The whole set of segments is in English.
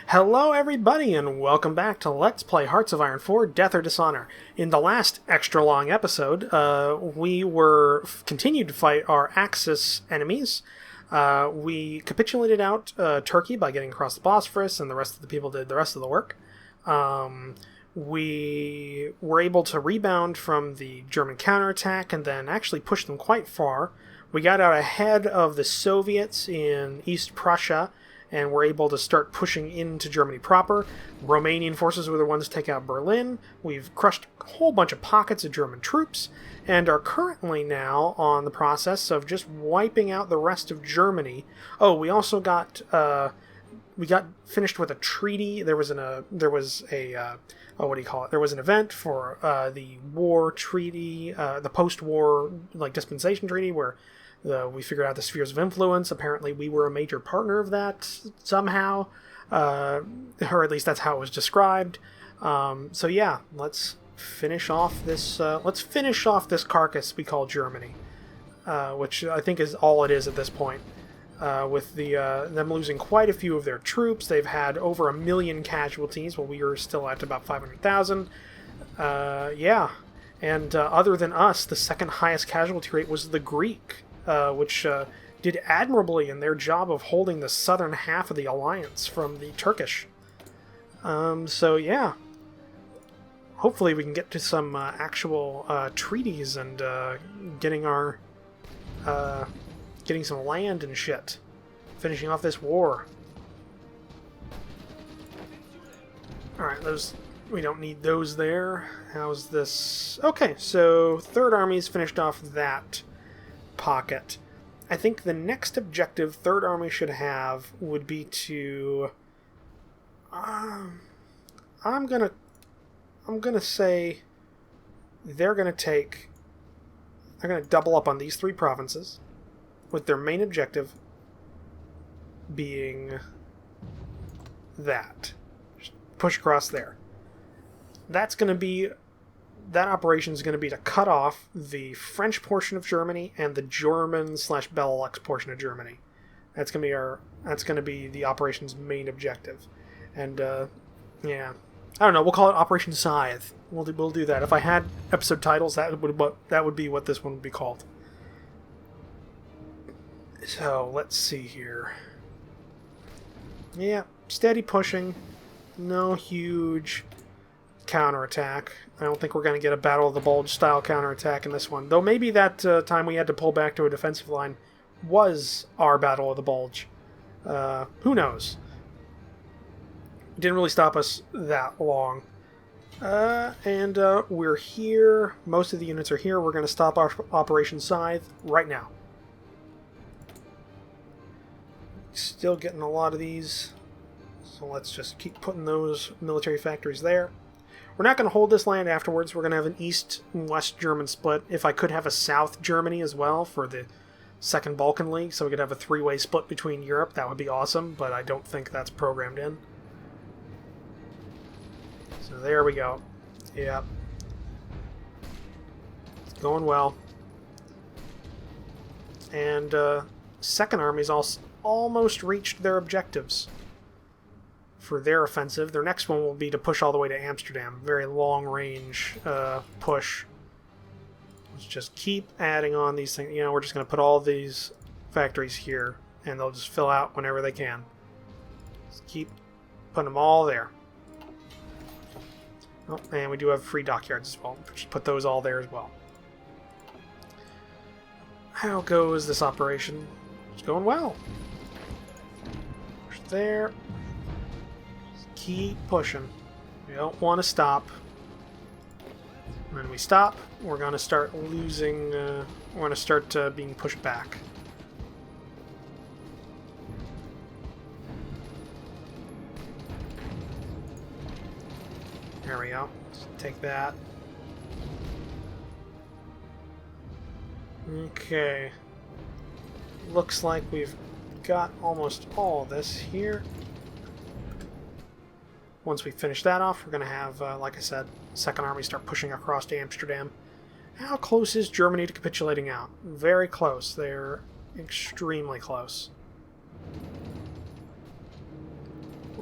Hello everybody and welcome back to Let's Play Hearts of Iron 4 Death or Dishonor. In the last extra long episode, we continued to fight our Axis enemies. We capitulated out Turkey by getting across the Bosphorus, and the rest of the people did the rest of the work. We were able to rebound from the German counterattack and then actually push them quite far. We got out ahead of the Soviets in East Prussia, and we're able to start pushing into Germany proper. Romanian forces were the ones to take out Berlin. We've crushed a whole bunch of pockets of German troops, and are currently now on the process of just wiping out the rest of Germany. Oh, we also got finished with a treaty. There was an event for the war treaty, the post-war dispensation treaty, where we figured out the spheres of influence. Apparently, we were a major partner of that somehow, or at least that's how it was described. So yeah, let's finish off this. Let's finish off this carcass we call Germany, which I think is all it is at this point. With them losing quite a few of their troops, they've had over 1 million casualties, while we are still at about 500,000. Yeah, and other than us, the second highest casualty rate was the Greek. Which did admirably in their job of holding the southern half of the alliance from the Turkish. So yeah, hopefully we can get to some actual treaties and getting some land and shit, finishing off this war. All right, we don't need those there. How's this? Okay, so Third Army's finished off that pocket. I think the next objective Third Army should have would be to I'm gonna say they're gonna double up on these three provinces, with their main objective being that. Just push across there. That operation is going to be to cut off the French portion of Germany and the German/Benelux portion of Germany. That's going to be the operation's main objective. And yeah, I don't know. We'll call it Operation Scythe. We'll do that. If I had episode titles, that would be what this one would be called. So let's see here. Yeah, steady pushing. No huge counterattack. I don't think we're going to get a Battle of the Bulge style counterattack in this one. Though maybe that time we had to pull back to a defensive line was our Battle of the Bulge. Who knows? It didn't really stop us that long. And we're here. Most of the units are here. We're going to stop our Operation Scythe right now. Still getting a lot of these. So let's just keep putting those military factories there. We're not going to hold this land afterwards. We're going to have an East and West German split. If I could have a South Germany as well for the Second Balkan League, so we could have a three-way split between Europe, that would be awesome, but I don't think that's programmed in. So there we go. Yeah. It's going well. And Second Army's almost reached their objectives for their offensive. Their next one will be to push all the way to Amsterdam. Very long-range push. Let's just keep adding on these things. We're just going to put all these factories here, and they'll just fill out whenever they can. Just keep putting them all there. Oh, and we do have free dockyards as well. Just put those all there as well. How goes this operation? It's going well. Push there. Keep pushing. We don't want to stop. When we stop, we're going to start losing. We're going to start being pushed back. There we go. Let's take that. Okay. Looks like we've got almost all this here. Once we finish that off, we're going to have, like I said, Second Army start pushing across to Amsterdam. How close is Germany to capitulating out? Very close. They're extremely close.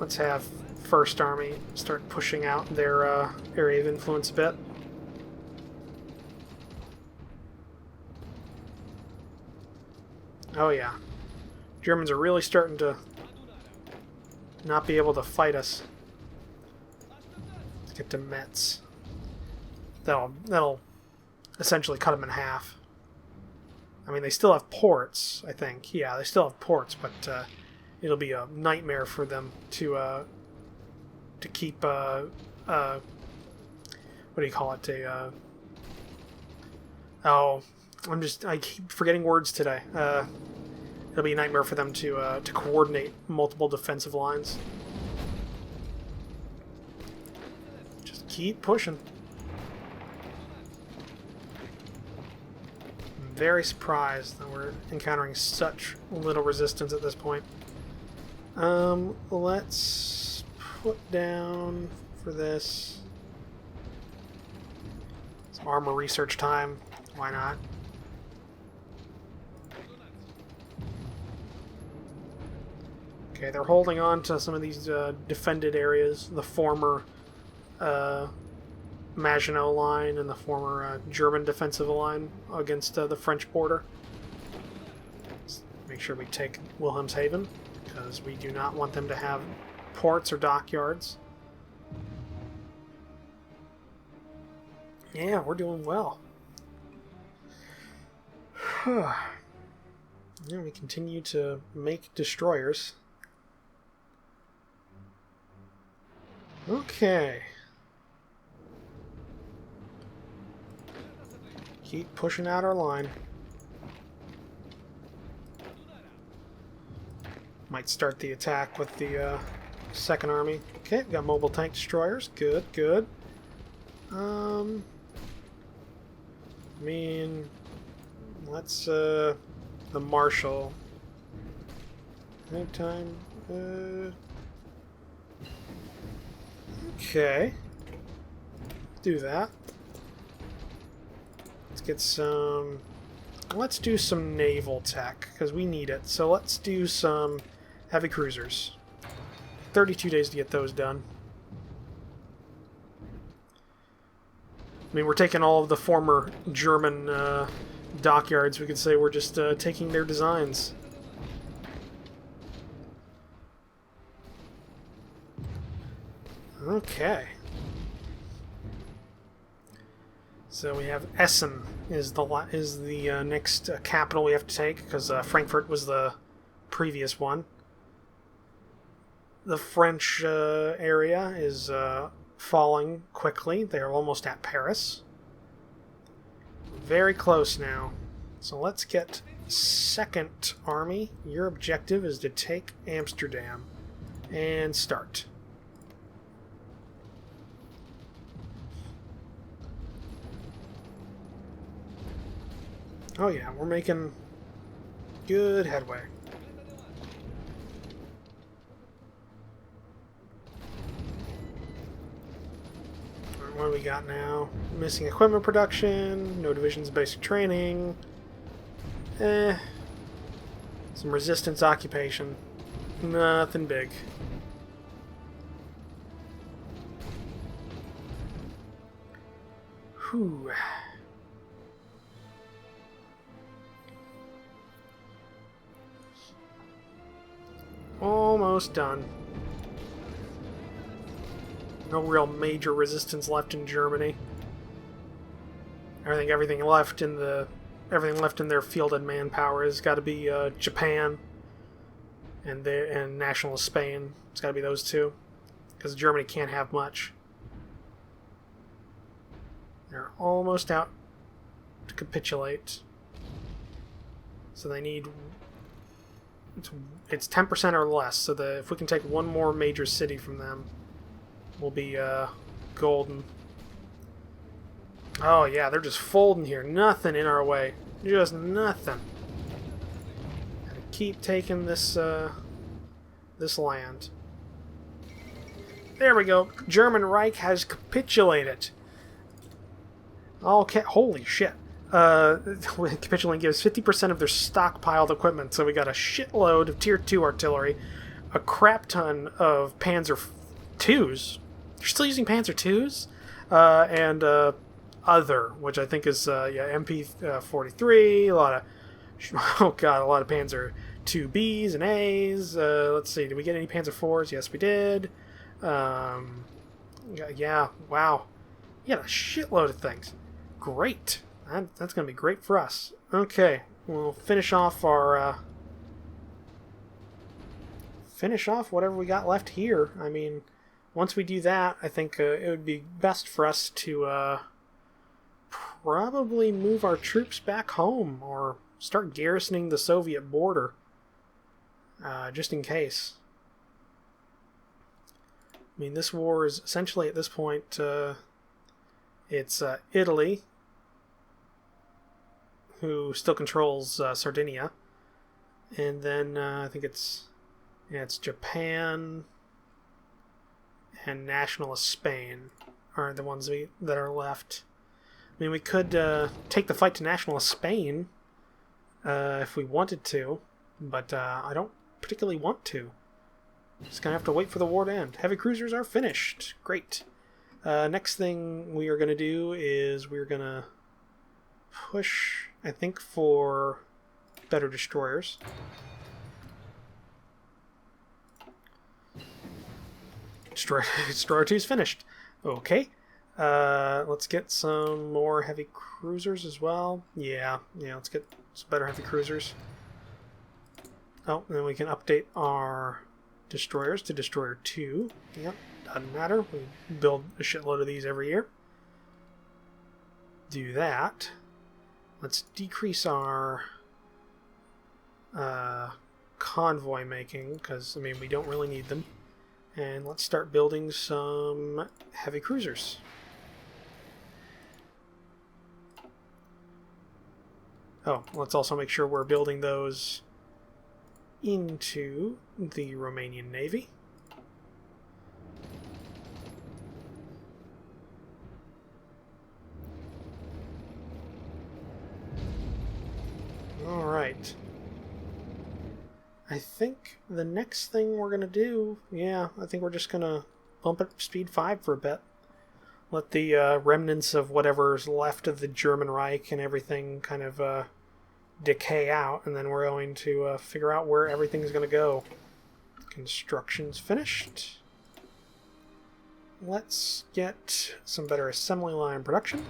let's have First Army start pushing out their area of influence a bit. Oh yeah. Germans are really starting to not be able to fight us. Let's get to Metz. That'll essentially cut them in half. I mean, they still have ports, I think. Yeah, they still have ports, but it'll be a nightmare for them to keep what do you call it? I keep forgetting words today. It'll be a nightmare for them to coordinate multiple defensive lines. Just keep pushing. I'm very surprised that we're encountering such little resistance at this point. Let's put down for this some armor research time. Why not? Okay, they're holding on to some of these defended areas, the former Maginot Line and the former German defensive line against the French border. Let's make sure we take Wilhelmshaven, because we do not want them to have ports or dockyards. Yeah, we're doing well. Yeah, we continue to make destroyers. Okay. Keep pushing out our line. Might start the attack with the Second Army. Okay, we got mobile tank destroyers. Good, good. I mean, let's the Marshal. Anytime. Okay. Do that. Let's get some... Let's do some naval tech, because we need it. So let's do some heavy cruisers. 32 days to get those done. I mean, we're taking all of the former German dockyards. We could say we're just taking their designs. Okay. So we have Essen is the next capital we have to take, because Frankfurt was the previous one. The French area is falling quickly. They are almost at Paris. Very close now. So let's get Second Army. Your objective is to take Amsterdam. And start. Oh yeah, we're making good headway. Alright, what do we got now? Missing equipment production, no divisions basic training. Some resistance occupation. Nothing big. Whew. Almost done. No real major resistance left in Germany. I think everything left in their fielded manpower has got to be Japan and nationalist Spain. It's got to be those two, because Germany can't have much. They're almost out to capitulate, so they need. It's 10% or less, so if we can take one more major city from them, we'll be golden. Oh yeah, they're just folding here. Nothing in our way. Just nothing. Gotta keep taking this this land. There we go. German Reich has capitulated. Okay, holy shit. Capitulating gives 50% of their stockpiled equipment, so we got a shitload of Tier 2 artillery. a crap ton of Panzer IIs. They're still using Panzer IIs? And other, which I think is MP43, a lot of a lot of Panzer IIBs and A's. Let's see, did we get any Panzer IVs? Yes, we did. Yeah, wow. Yeah, a shitload of things. Great. That's going to be great for us. Okay, we'll finish off our whatever we got left here. I mean, once we do that, I think it would be best for us to probably move our troops back home or start garrisoning the Soviet border, just in case. I mean, this war is essentially at this point, it's Italy who still controls Sardinia, and then I think it's Japan and nationalist Spain are the ones that are left. I mean, we could take the fight to nationalist Spain if we wanted to, but I don't particularly want to. Just gonna have to wait for the war to end. Heavy cruisers are finished. Great. Next thing we are gonna do is we're gonna push, I think, for better destroyers. Destroyer 2 is finished. Okay. Let's get some more heavy cruisers as well. Yeah, let's get some better heavy cruisers. Oh, and then we can update our destroyers to Destroyer 2. Yep, doesn't matter. We build a shitload of these every year. Do that. Let's decrease our convoy making, because, I mean, we don't really need them. And let's start building some heavy cruisers. Oh, let's also make sure we're building those into the Romanian Navy. Alright. I think the next thing we're going to do, I think we're just going to bump up speed 5 for a bit. Let the remnants of whatever's left of the German Reich and everything kind of decay out, and then we're going to figure out where everything's going to go. Construction's finished. Let's get some better assembly line production.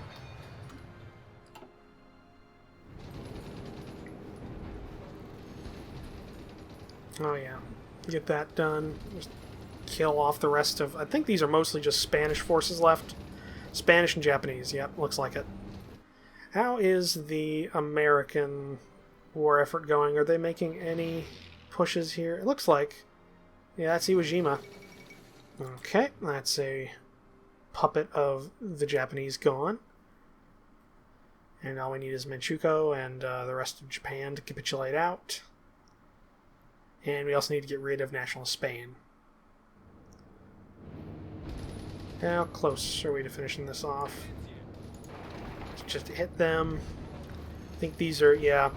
Oh yeah, get that done. Just kill off the rest of... I think these are mostly just Spanish forces left. Spanish and Japanese, yep, looks like it. How is the American war effort going? Are they making any pushes here? It looks like. Yeah, that's Iwo Jima. Okay, that's a puppet of the Japanese gone. And all we need is Manchukuo and the rest of Japan to capitulate out. And we also need to get rid of nationalist Spain. How close are we to finishing this off? Just to hit them. I think these are,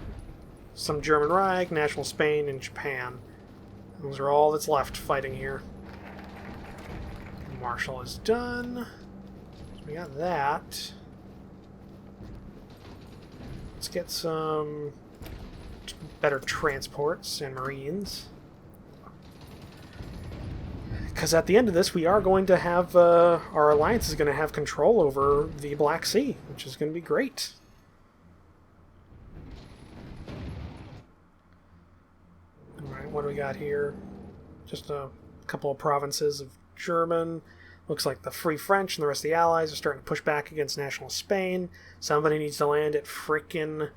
some German Reich, national Spain, and Japan. Those are all that's left fighting here. Marshall is done. So we got that. Let's get some better transports and marines. Because at the end of this, we are going to have, our alliance is going to have control over the Black Sea, which is going to be great. Alright, what do we got here? Just a couple of provinces of German. Looks like the Free French and the rest of the Allies are starting to push back against national Spain. Somebody needs to land at frickin'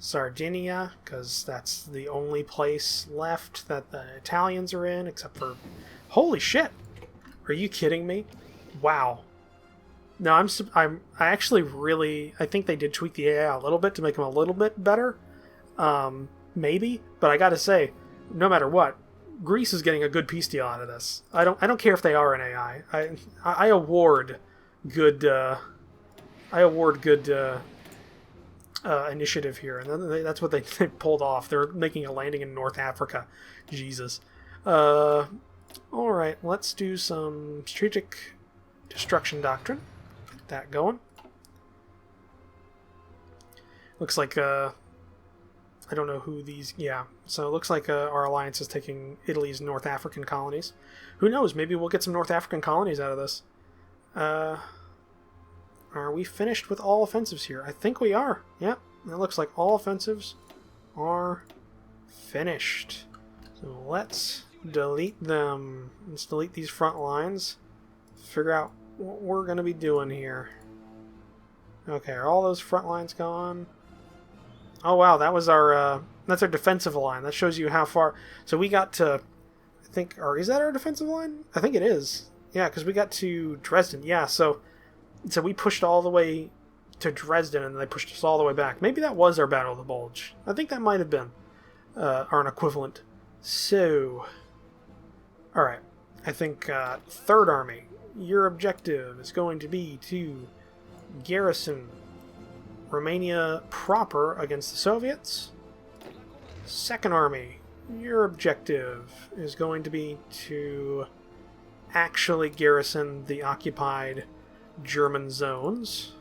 Sardinia, because that's the only place left that the Italians are in, except for... Holy shit! Are you kidding me? Wow. No, I actually really... I think they did tweak the AI a little bit to make them a little bit better. Maybe, but I gotta say, no matter what, Greece is getting a good peace deal out of this. I don't care if they are an AI. I award good initiative here, and that's what they pulled off. They're making a landing in North Africa. Jesus. Uh, Alright, let's do some strategic destruction doctrine. Get that going. Looks like, I don't know who these... Yeah, so it looks like our alliance is taking Italy's North African colonies. Who knows, maybe we'll get some North African colonies out of this. Are we finished with all offensives here? I think we are. Yep, it looks like all offensives are finished. So let's delete them. Let's delete these front lines. Figure out what we're going to be doing here. Okay, are all those front lines gone? Oh wow, that was our that's our defensive line. That shows you how far. So we got to, I think, or is that our defensive line? I think it is. Yeah, because we got to Dresden. Yeah, so we pushed all the way to Dresden, and they pushed us all the way back. Maybe that was our Battle of the Bulge. I think that might have been or an equivalent. So, all right. I think Third Army, your objective is going to be to garrison Romania proper against the Soviets. Second Army, your objective is going to be to actually garrison the occupied German zones.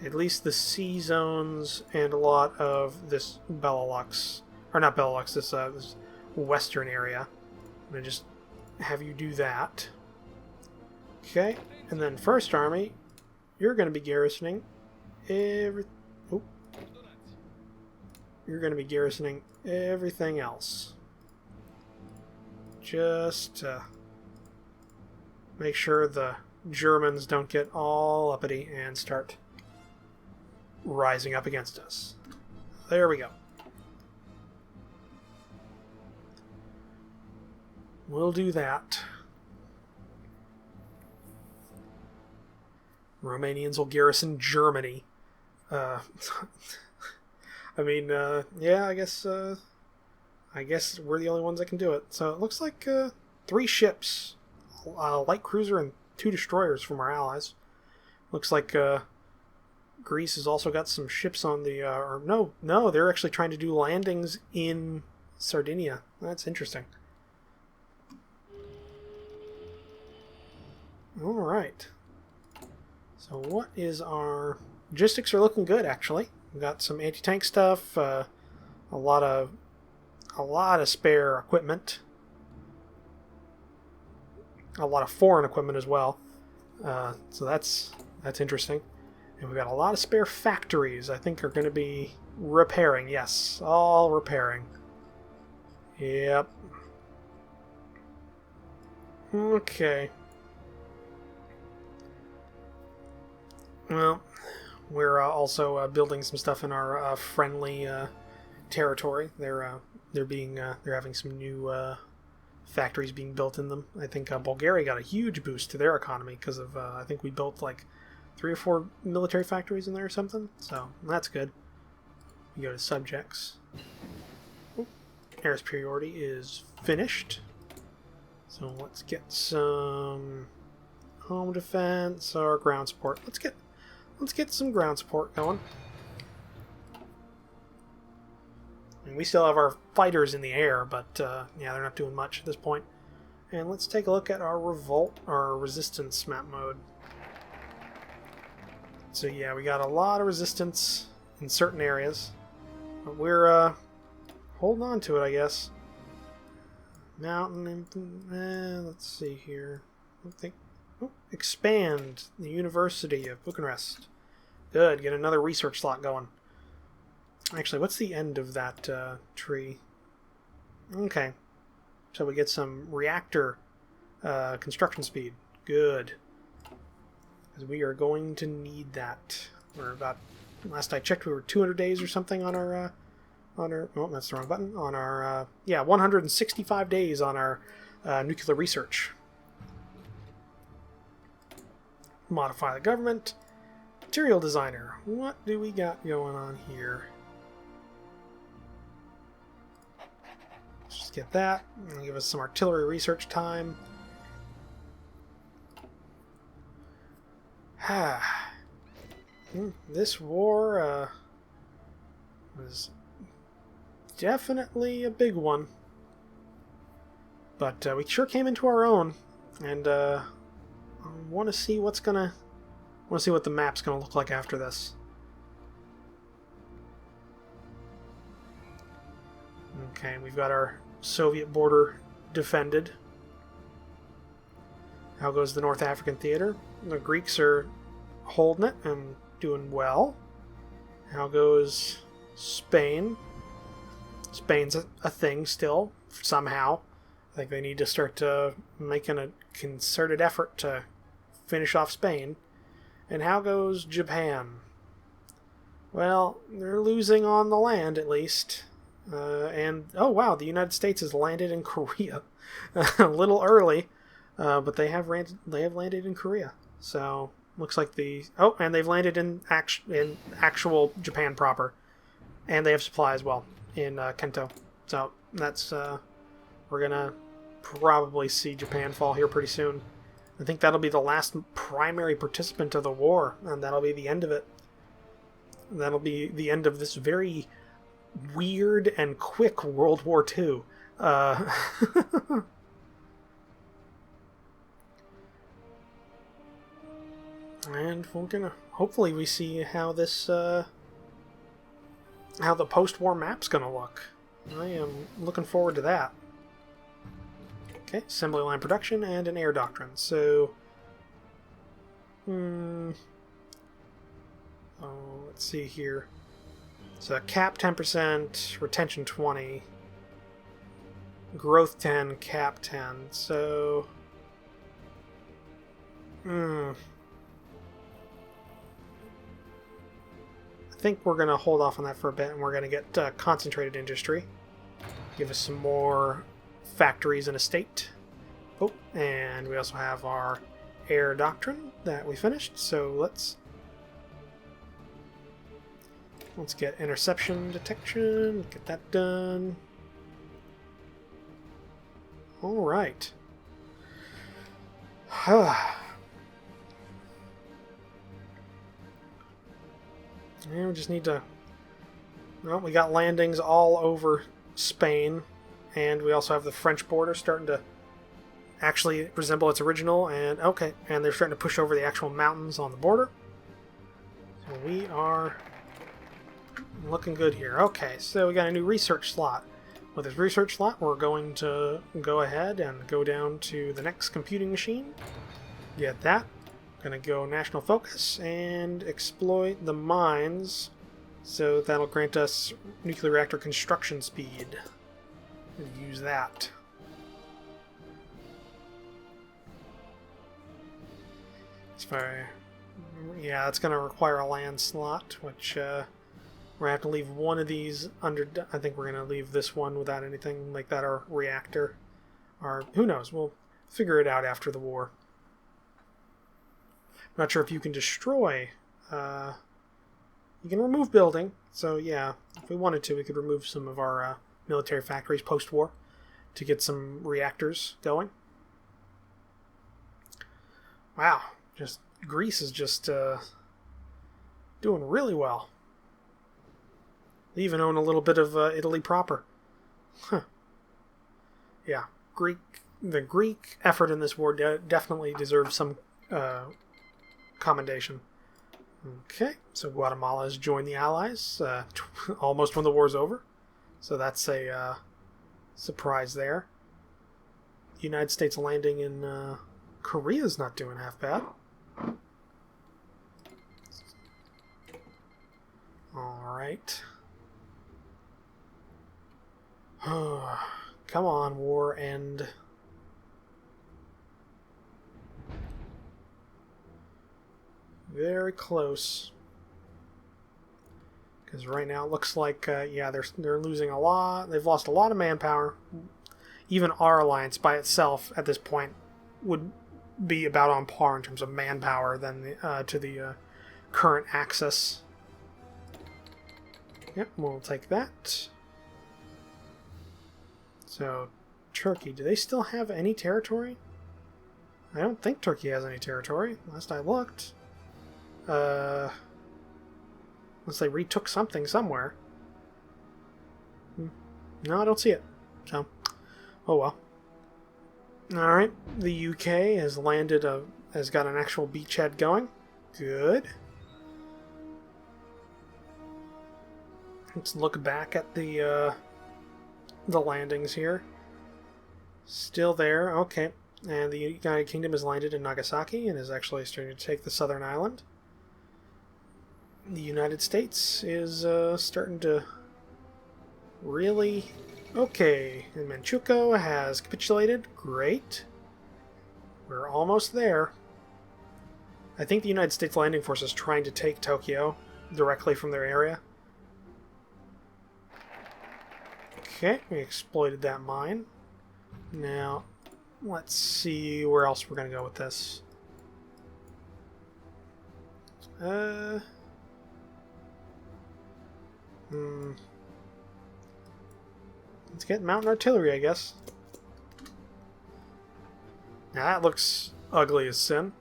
At least the sea zones and a lot of this Benelux, or not Benelux, this western area. I'm going to just have you do that. Okay, and then First Army, you're going to be garrisoning you're going to be garrisoning everything else. Just to make sure the Germans don't get all uppity and start rising up against us. There we go. We'll do that. Romanians will garrison Germany. I mean, yeah, I guess we're the only ones that can do it. So it looks like 3 ships, a light cruiser and 2 destroyers from our allies. Looks like Greece has also got some ships on the... no, they're actually trying to do landings in Sardinia. That's interesting. Alright. So what is our... Logistics are looking good, actually. We've got some anti-tank stuff, a lot of spare equipment, a lot of foreign equipment as well. So that's interesting. And we've got a lot of spare factories. I think are going to be repairing. Yes, all repairing. Yep. Okay. Well, we're also building some stuff in our friendly territory. They're having some new factories being built in them. I think Bulgaria got a huge boost to their economy because of I think we built like 3 or 4 military factories in there or something. So that's good. We go to subjects. Oop. Air superiority is finished. So let's get some home defense or ground support. Let's get some ground support going. And we still have our fighters in the air, but yeah, they're not doing much at this point. And let's take a look at our revolt, our resistance map mode. So yeah, we got a lot of resistance in certain areas, but we're holding on to it, I guess. Mountain, let's see here. I think expand the University of Bucharest. Good, get another research slot going. Actually, what's the end of that tree? Okay, so we get some reactor construction speed. Good, because we are going to need that. We're about, last I checked, we were 200 days or something on our oh, that's the wrong button. On our yeah, 165 days on our nuclear research. Modify the government. Material designer. What do we got going on here? Let's just get that. It'll give us some artillery research time. This war was definitely a big one. But we sure came into our own, and I want to see what the map's gonna look like after this. Okay, we've got our Soviet border defended. How goes the North African theater? The Greeks are holding it and doing well. How goes Spain? Spain's a thing still, somehow. I think they need to start making a concerted effort to finish off Spain. And how goes Japan? Well, they're losing on the land, at least. And, oh wow, the United States has landed in Korea. A little early, but they have landed in Korea. So, looks like and they've landed in actual Japan proper. And they have supply as well in Kento. So, that's, we're gonna probably see Japan fall here pretty soon. I think that'll be the last primary participant of the war, and that'll be the end of it. That'll be the end of this very weird and quick World War II. And we're gonna hopefully we see how this how the post-war map's gonna look. I am looking forward to that. Okay, assembly line production and an air doctrine. So, oh, let's see here. So cap 10%, retention 20, growth 10, cap 10. So, I think we're going to hold off on that for a bit, and we're going to get concentrated industry. Give us some more factories and estate. Oh, and we also have our air doctrine that we finished. So let's get interception detection, get that done. All right. Yeah, we just need to... Well, we got landings all over Spain, and we also have the French border starting to actually resemble its original, and okay, and they're starting to push over the actual mountains on the border. So we are looking good here. Okay, so we got a new research slot. With this research slot, we're going to go ahead and go down to the next computing machine. Get that. Gonna go national focus and exploit the mines. So that'll grant us nuclear reactor construction speed. And use that. Yeah, it's gonna require a land slot, which we're gonna have to leave one of these under. I think we're gonna leave this one without anything like that, or reactor, or who knows? We'll figure it out after the war. Not sure if you can destroy. You can remove building. So yeah, if we wanted to, we could remove some of our military factories post-war to get some reactors going. Wow, just Greece is just doing really well. They even own a little bit of Italy proper. Huh. Yeah, the Greek effort in this war definitely deserves some commendation. Okay, so Guatemala has joined the Allies almost when the war's over. So that's a surprise there. The United States landing in Korea's not doing half bad. Alright. Come on, war end. Very close. Because right now it looks like, yeah, they're losing a lot. They've lost a lot of manpower. Even our alliance by itself at this point would be about on par in terms of manpower than to the current Axis. Yep, we'll take that. So, Turkey, do they still have any territory? I don't think Turkey has any territory, last I looked. Unless they retook something somewhere. No, I don't see it. So, oh well. Alright, the UK has landed has got an actual beachhead going. Good. Let's look back at the landings here. Still there, okay. And the United Kingdom has landed in Nagasaki and is actually starting to take the southern island. The United States is starting to really... Okay, and Manchukuo has capitulated. Great. We're almost there. I think the United States Landing Force is trying to take Tokyo directly from their area. Okay, we exploited that mine. Now, let's see where else we're going to go with this. Let's get mountain artillery, I guess. Now that looks ugly as sin.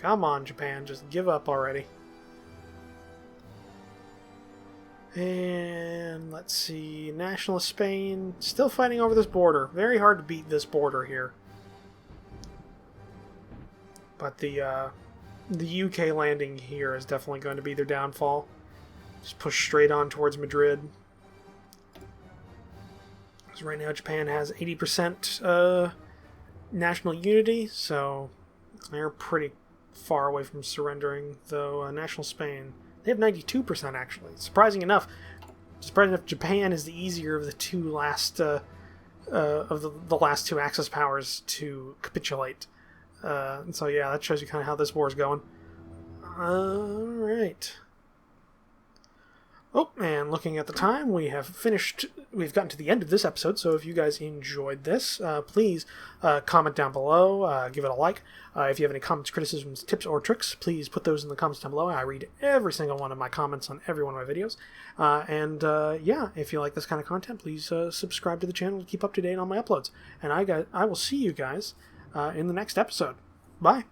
Come on, Japan, just give up already. And let's see, Nationalist Spain, still fighting over this border. Very hard to beat this border here. But the UK landing here is definitely going to be their downfall. Just push straight on towards Madrid. Because right now Japan has 80% national unity, so they're pretty far away from surrendering, though National Spain, they have 92% actually. Surprising enough, Japan is the easier of the two last the last two Axis powers to capitulate. And so yeah, that shows you kind of how this war is going. Alright. Oh, and looking at the time, we've gotten to the end of this episode, so if you guys enjoyed this, please comment down below, give it a like. If you have any comments, criticisms, tips, or tricks, please put those in the comments down below. I read every single one of my comments on every one of my videos. Yeah, if you like this kind of content, please subscribe to the channel to keep up to date on my uploads. And I will see you guys in the next episode. Bye!